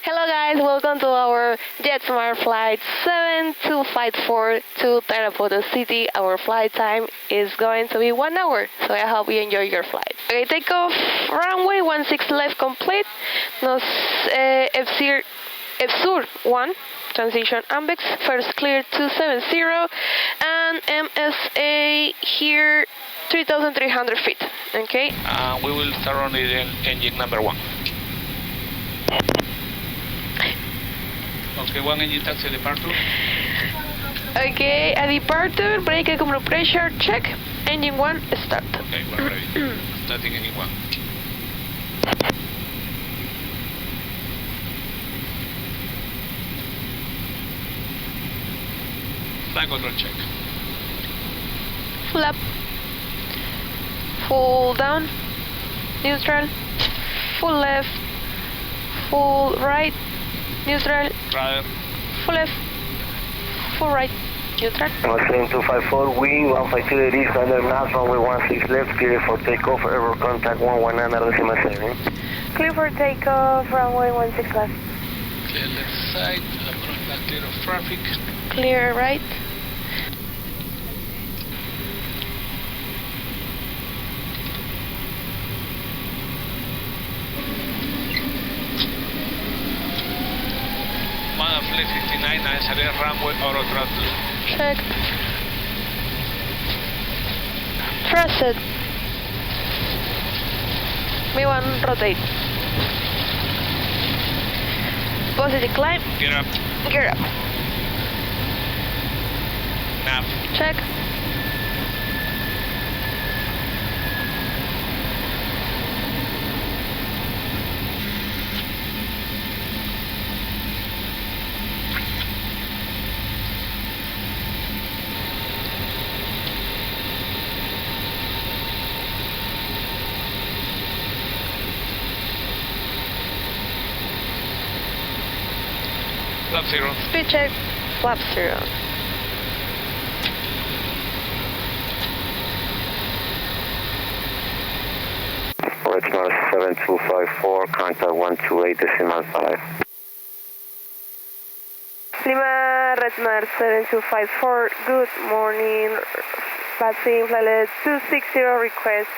Hello guys, welcome to our Jetsmart flight 7254 to Tarapoto City. Our flight time is going to be 1 hour, so I hope you enjoy your flight. Okay, takeoff, runway 16 left complete. Nos F-Sur 1, transition Ambex, first clear 270, and MSA here 3,300 feet, okay? We will start on engine number 1. Okay, 1 engine taxi departure. Okay, a departure, brake and pressure, check. Engine 1, start. Okay, we're ready. Starting engine 1. Flight control check. Full up. Full down. Neutral. Full left. Full right. Neutral. Right. Full left. Full right. Neutral. 7254, wing 152 degrees under nav, runway 16 left, clear for takeoff, air contact 119.7. Clear for takeoff, runway 16 left. Clear left side, approach back clear of traffic. Clear right. Flight 59, Nazaré runway auto throttle. Check. Trusted. V1 rotate. Positive climb. Gear up. Gear up. Nav. Check. Flap 0. Speed check. Flap 0. Jetsmart 7254, contact 128.5. Lima, Jetsmart 7254, good morning. Passing flight level 260, request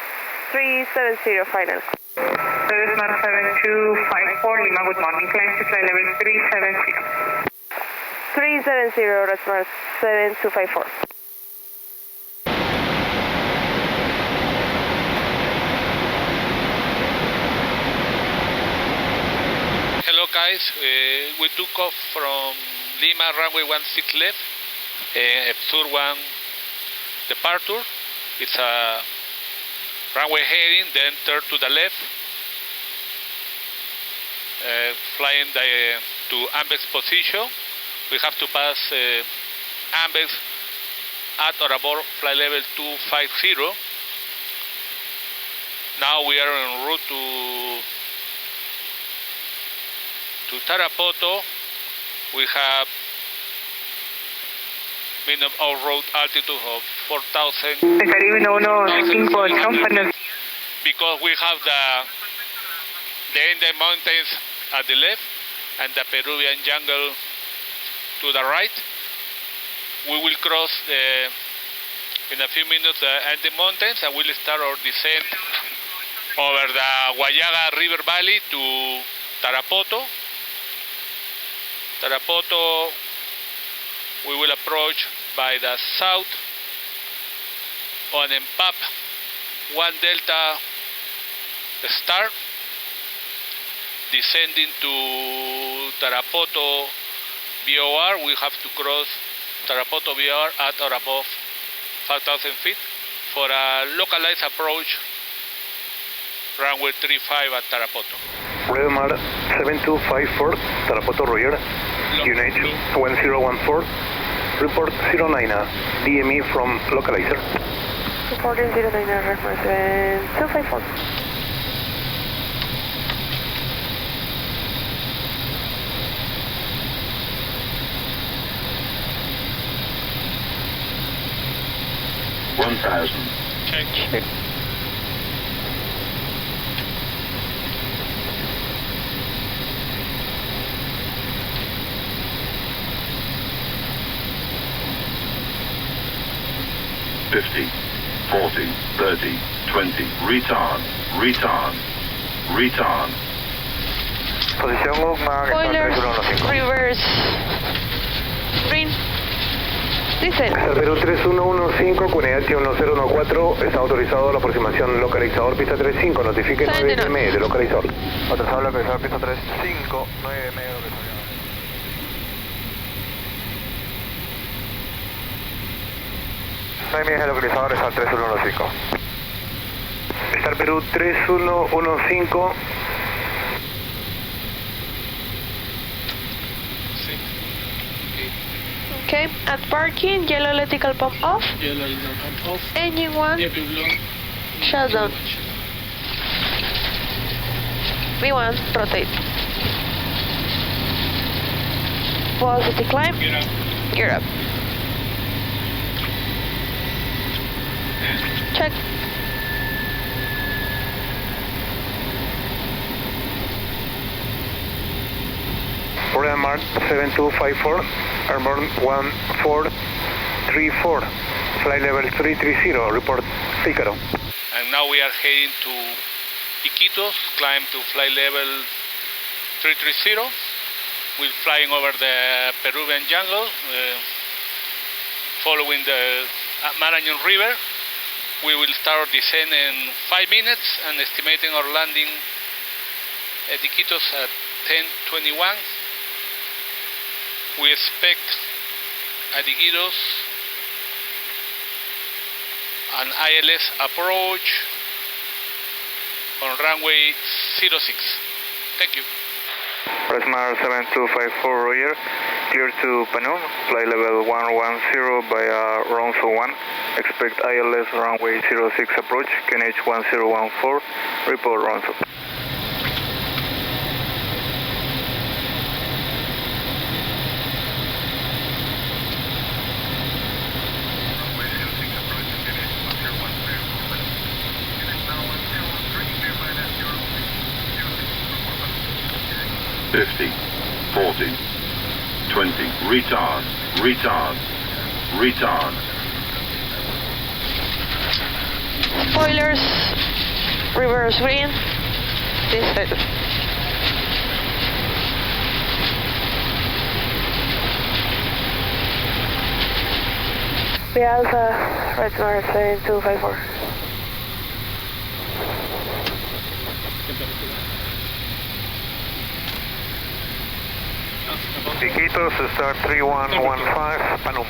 370 final. Jetsmart 7254, Lima, good morning. Climb to flight level 370. 370, Jetsmart 7254. Hello guys, we took off from Lima runway 16 left, F-Sur 1 departure. It's a runway heading, then turn to the left, flying to Ambex position. We have to pass Ambex at or above flight level 250. Now we are en route to Tarapoto. We have minimum off-road altitude of 4,000. Because we have the Indian mountains at the left and the Peruvian jungle to the right. We will cross in a few minutes the Andes mountains and we'll start our descent over the Guayaga River Valley to Tarapoto. Tarapoto, we will approach by the south on Empap 1 Delta start, descending to Tarapoto VOR. We have to cross Tarapoto VOR at or above 5,000 feet for a localized approach runway 35 at Tarapoto. Jetsmart 7254, Tarapoto Roger, UNH 1014, report 09, DME from localizer. Reporting 09, reference 254. Check. 50, 40, 30, 20, retard, retard, retard. Posición Ugma, Spoilers, 3115. reverse, green, descent. Perú 3115, Cunedad 1014, está autorizado la aproximación localizador pista 35, notifique 9 m de localizador. Autorizado localizador pista 35, 9 m de localizador. de localizador está 3115. Star Perú 3115. Okay, at parking, yellow electrical pump off. Yellow electrical pump off. Engine 1, shut down. V1, rotate. Velocity climb. Gear up. Check. Program Mark 7254, Airborne 1434, flight level 330, report Pícaro. And now we are heading to Iquitos, climb to flight level 330. We're flying over the Peruvian jungle, following the Marañón River. We will start descent in 5 minutes and estimating our landing at Iquitos at 10:21. We expect at Iquitos an ILS approach on runway 06. Thank you. Jetsmart 7254, Roger. Clear to Panun, flight level 110 by Ronso 1. Expect ILS runway 06 approach, QNH 1014, report Ronso. Runway 06 approach, QNH 1014, 50, 40, 20, retard, retard, retard. Spoilers, reverse green, descent. We Alpha, Jetsmart 7254. Iquitos, start 3115, Panum.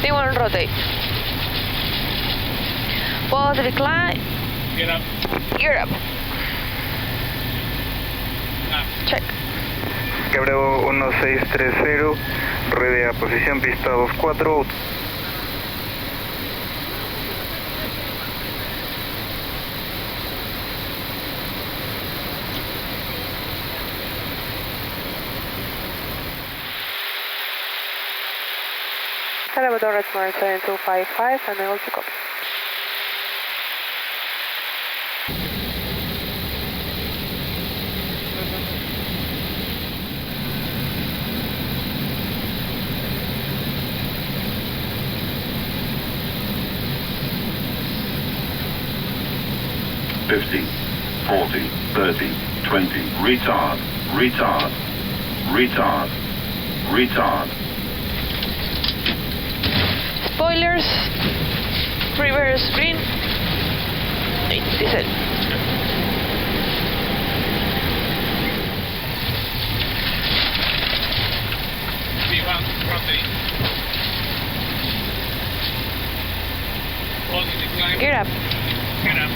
V1 rotate. Velocity climb. Get up. Gear up. Check. Quebreo 1630, rodea posición pista 24. Salvador Jetsmart 7255, and I also copy. Fifty, 40, 30, 20, retard, retard, retard, retard. Spoilers, reverse green, descent. V1, rotate. Holding the climb. Gear up. Get up.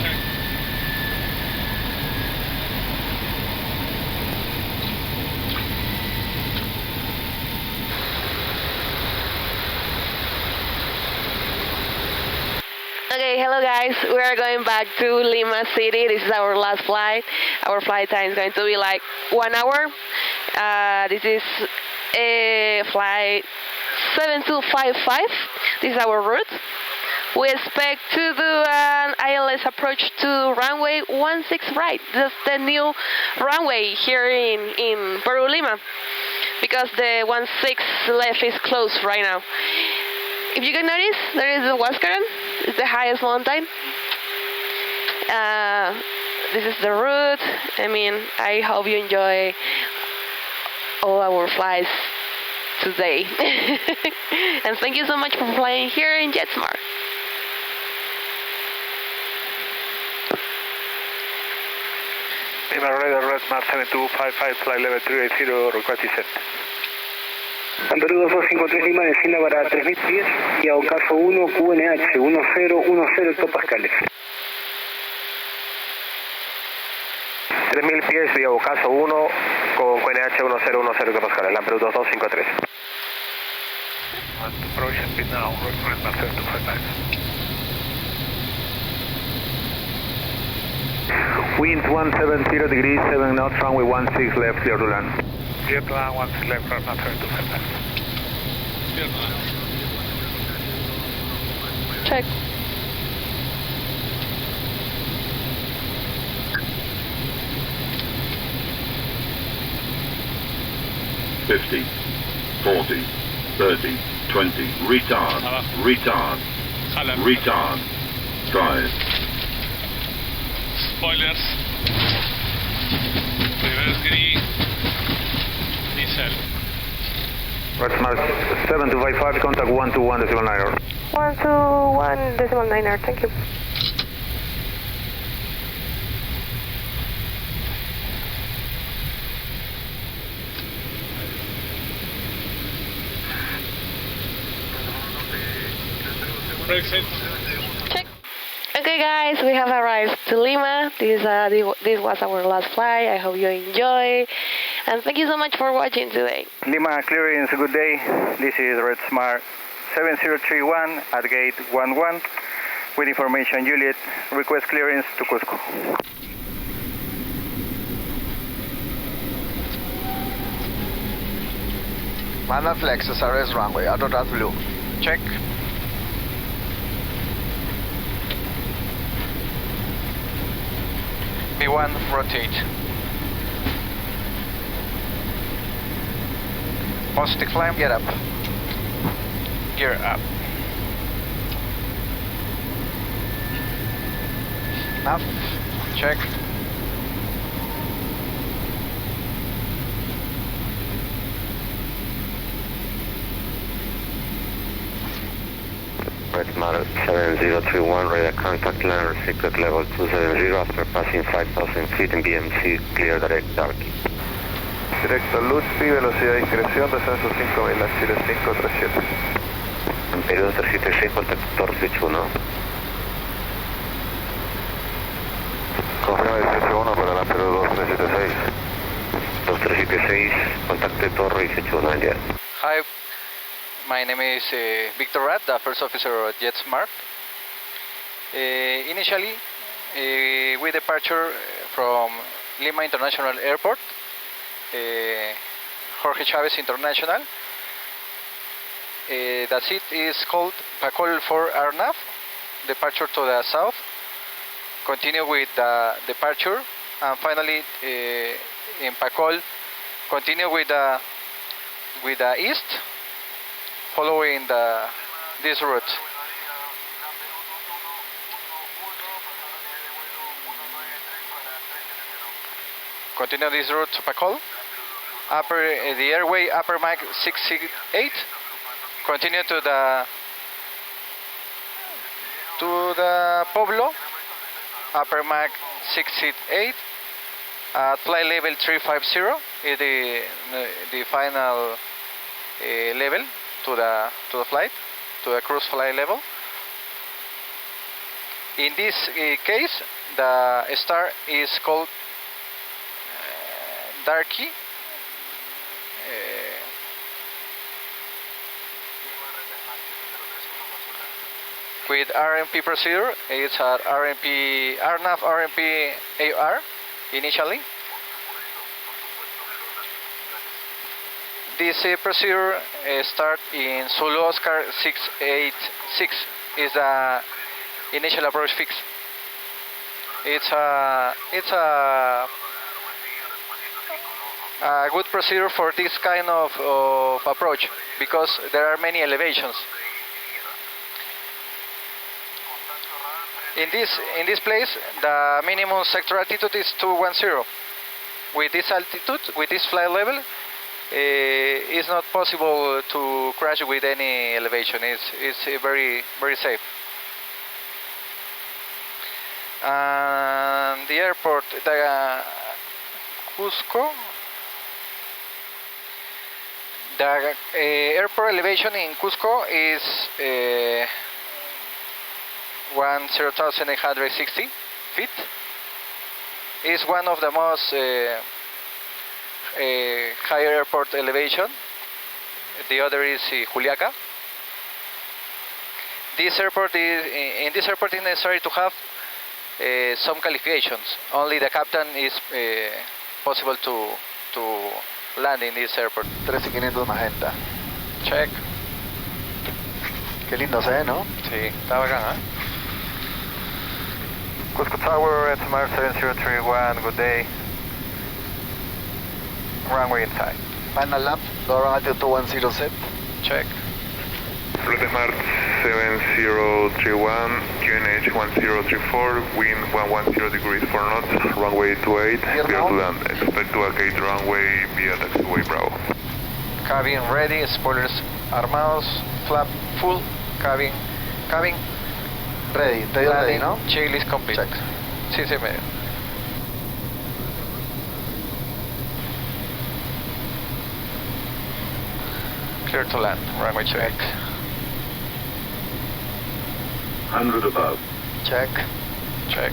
Okay, hello guys. We are going back to Lima City. This is our last flight. Our flight time is going to be like 1 hour. This is flight 7255. This is our route. We expect to do an ILS approach to runway 16 right. That's the new runway here in Peru, Lima, because the 16 left is closed right now. If you can notice, there is the Huascaran. It's the highest mountain. This is the route. I mean, I hope you enjoy all our flights today. And thank you so much for flying here in Jetsmart. Lima Radar, Jetsmart 7255, flight level 380, request descent. Peru 253 Lima, descienda para 3000 pies y a ocaso 1, QNH 1010 hectopascales. 3000 pies vía ocaso 1 con QNH 1010 hectopascales, la Peru 2253. Approach speed now, Jetsmart 7255. Wind 170 degrees, 7 knots, runway 16 left, clear to land. Clear to land, 16 left, Jetsmart 7255. Clear to land. Check. Fifty, 40, 30, 20, retard, retard, Jala. retard, drive. Spoilers. Reverse green. Diesel. Jetsmart 7255, contact 121.9. 121.9, thank you. Brexit. Check. Okay guys, we have arrived to Lima. This was our last flight. I hope you enjoy. And thank you so much for watching today. Lima clearance, good day. This is Jetsmart 7031 at gate 11. With information Juliet, request clearance to Cusco. Mana flex SRS runway, Autodot Blue. Check. B1, rotate. Positive climb, get up. Gear up. Nav, check. Jetsmart 7031, radar contact line, secret level 270 after passing 5,000 feet in BMC, clear direct darky. Directo Luzpi, velocidad de discreción, descenso 5000, la Chile 537. En Perú 376, contactor 61. Confirma 181 para la Perú 2376. 2376, contacte Torre 181, India. Hi, my name is Victor Rat, the first officer at Jetsmart. Initially, with departure from Lima International Airport, Jorge Chavez International, the seat is called Pacol for Arnav, departure to the south, continue with the departure, and finally in Pacol, continue with the east, following this route. Continue this route to Pacol. The airway upper Mach 668. Continue to the Pueblo. Upper Mach 668. At flight level 350 is the final level to the flight, to the cruise flight level. In this case, the star is called Darky. With RMP procedure, it's at RNAV RMP AR initially. This procedure starts in Zulu Oscar 686. Is the initial approach fix. It's a good procedure for this kind of approach because there are many elevations. In this place, the minimum sector altitude is 210. With this altitude, with this flight level, it's not possible to crash with any elevation. It's very safe. And the airport, the Cusco. The airport elevation in Cusco is 10,860 feet. It's one of the most higher airport elevation. The other is Juliaca. In this airport is necessary to have some qualifications. Only the captain is possible to land in this airport. 13500 magenta. Check. Qué lindo se ve, ¿no? Sí, está bacán, ¿eh? Cusco Tower, Jetsmart 7031, good day. Runway inside. Final lap, lower altitude 210 set. Check. Jetsmart 7031, QNH 1034, wind 110 degrees 4 knots, runway 28, clear to land. Expect to vacate runway via taxiway Bravo. Cabin ready, spoilers armados, flap full, cabin Ready, te dio ready, ¿no? Checklist complete. Check. Sí, sí, me dio. Clear to land, runway check. 100 above. Check. Check.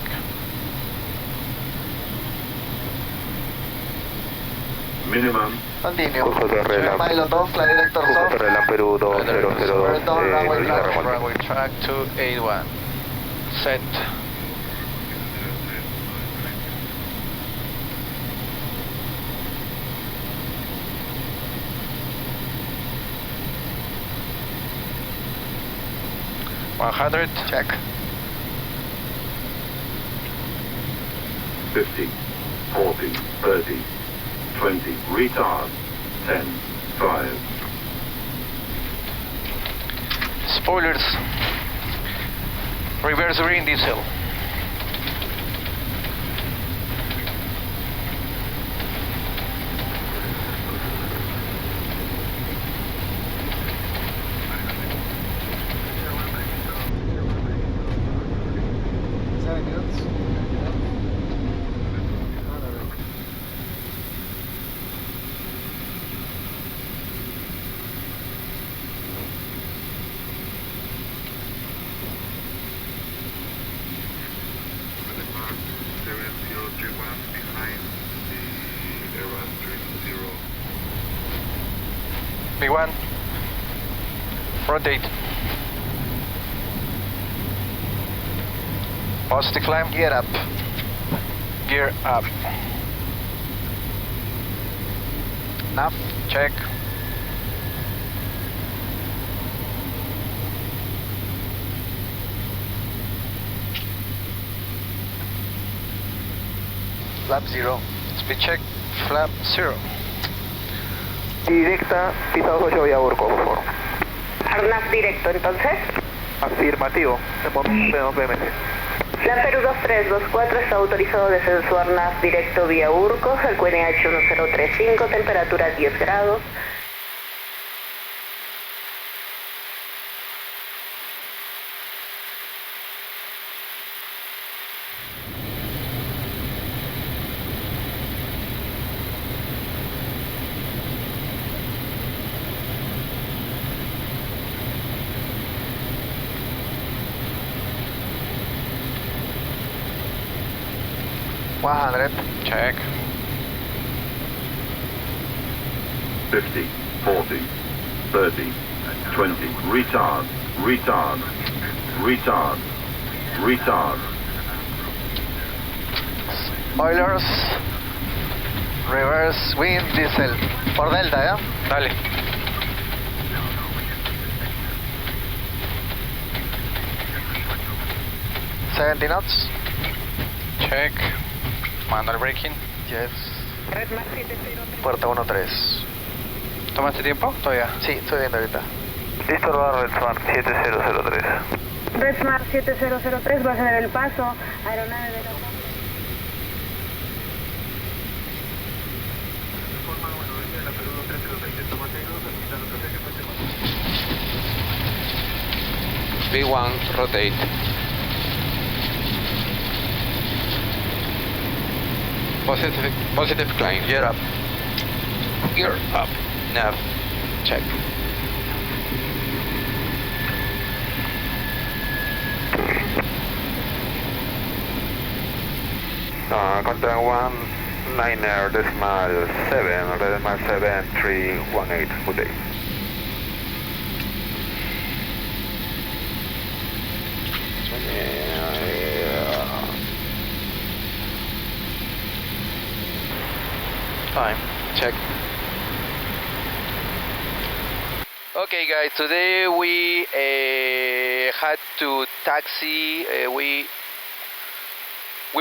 Minimum. Continue. Cusco Torrelam. Pilot off, flight director Cusco soft. Torrelam Perú 2002, Lima remolque. Runway track 281. Set. Check. 50, 40, 30, 20, retard, 10, 5. Spoilers. Reverse green diesel. B1. Rotate. Positive climb. Gear up. Gear up. Nav. Check. Flap 0. Speed check. Flap 0. Directa, pista 28 vía Burco, por favor. Arnaz directo, entonces. Afirmativo, tenemos PMC. La Perú 2324 está autorizado descenso Arnaz directo vía Urcos, el QNH 1035, temperatura 10 grados. Check. 50, 40, 30, 20, retard, retard, retard, retard. Spoilers. Reverse wind diesel. Por delta, ¿ya? Dale. $70 knots. Check. Manual braking. Yes. Puerta 13. ¿Tomaste tiempo? Todavía. Sí, estoy viendo ahorita. Listo, Jetsmart 7003. Jetsmart 7003 va a ser el paso. Aeronave de la... V1, rotate. Positive climb. Gear up. Gear up. Nav. Check. Contact 19er decimal 7, decimal 7318, good day. Time. Check. Okay, guys. Today we had to taxi. We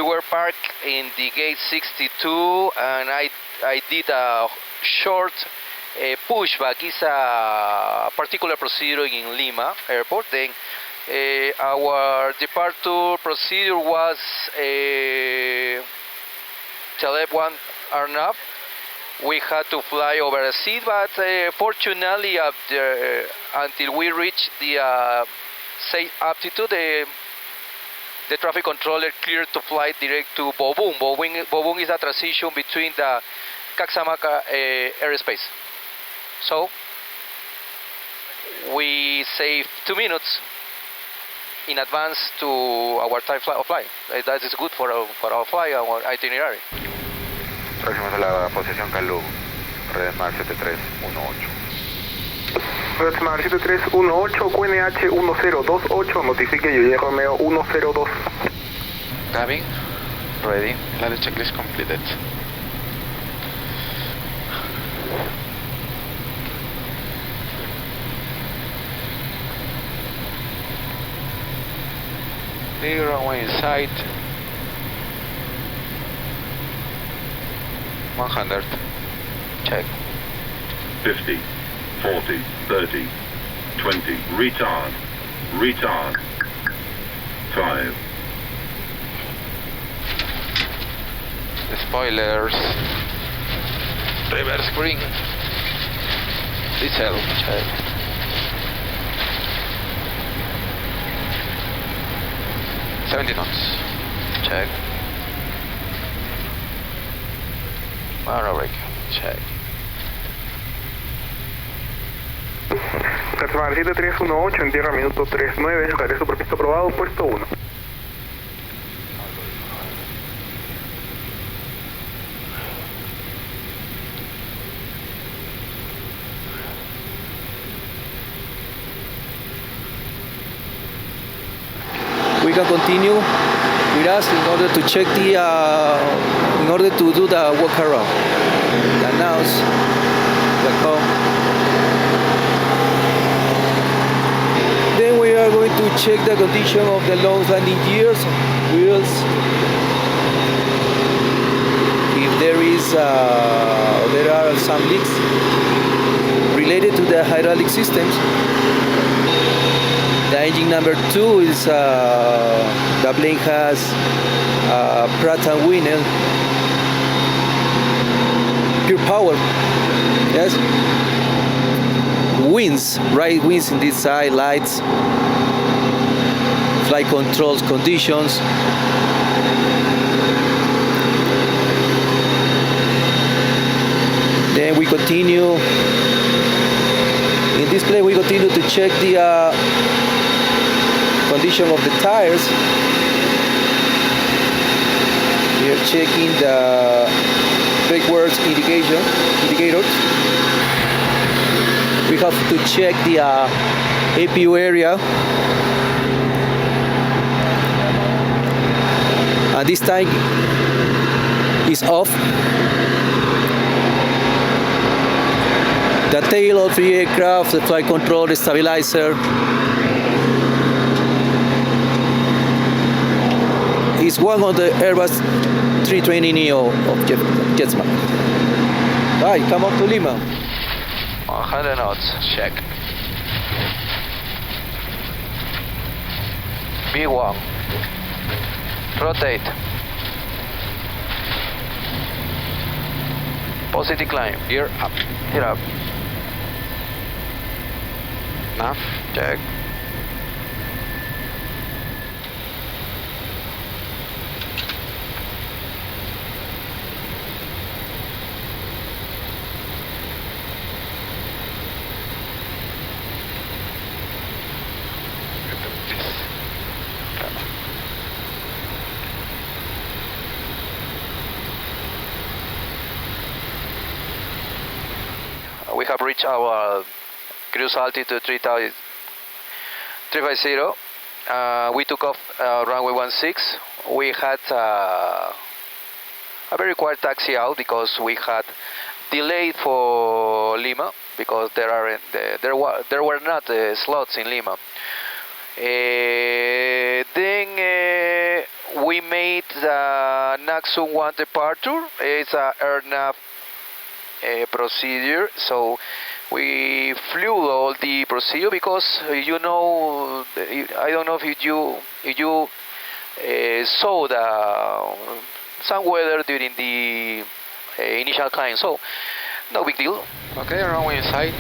were parked in the gate 62, and I did a short pushback. It's a particular procedure in Lima airport. Then our departure procedure was Telep 1 Arnav. We had to fly over a sea, but fortunately, until we reached the safe altitude, the traffic controller cleared to fly direct to Bobung. Bobung is a transition between the Caxamaca airspace. So we saved 2 minutes in advance to our time of flight. That is good for our flight, our itinerary. Próximos a la posición Calú, Jetsmart 7318. Jetsmart 7318, QNH 1028, notifique Juliet Romeo 102. Gavin, ready. Landing checklist completed. Clear runway in sight. 100. Check. 50, 40, 30, 20, retard, retard, 5, Spoilers. Reverse green. Diesel. Check. $70 knots. Check. Manual brake. Check. Jetsmart 7318 en tierra minuto 39, regreso por pista aprobado, puesto 1. We can continue with us in order to check the, in order to do the walk around, the announce, the call. Then we are going to check the condition of the launch landing gears, wheels. If there are some leaks related to the hydraulic systems. The engine number 2 is the plane has Pratt & Whitney pure power. Yes. Wings, right wings in this side, lights, flight controls, conditions. Then we continue. In this plane we continue to check the condition of the tires. We are checking the brakeworks indicators. We have to check the APU area. And this tank is off. The tail of the aircraft, the flight control, the stabilizer. Is one of the Airbus A320neo of Jetsmart. Alright, come up to Lima. 100 knots, check. B1. Rotate. Positive climb. Gear up. Gear up. Nav, check. We have reached our cruise altitude 350. We took off runway 16. We had a very quiet taxi out because we had delayed for Lima because there were not slots in Lima. Then we made the Naxum 1 departure. It's a airnav procedure, so we flew all the procedure because I don't know if you saw some weather during the initial climb, so no big deal. Okay, runway in sight.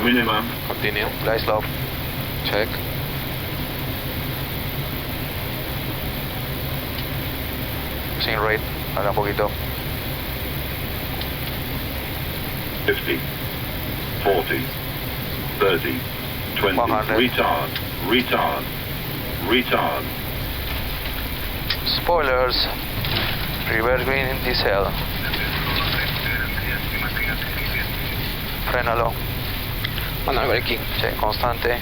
Minimum. Continue. Glide slope. Check. Sin rate, haga un poquito. 50, 40, 30, 20, 100. retard. Spoilers. Reverse green diesel. Frénalo. Manual braking. Check, constante.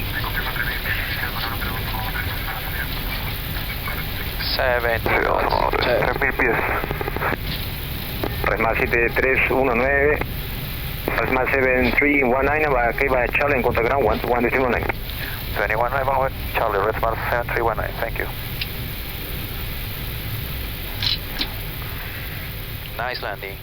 70 knots. 3000 pies. Resma 7319. Resma 7319. Aquí va Charlie en contra ground 12119. 21 Charlie, Resma 7319. Thank you. Nice landing.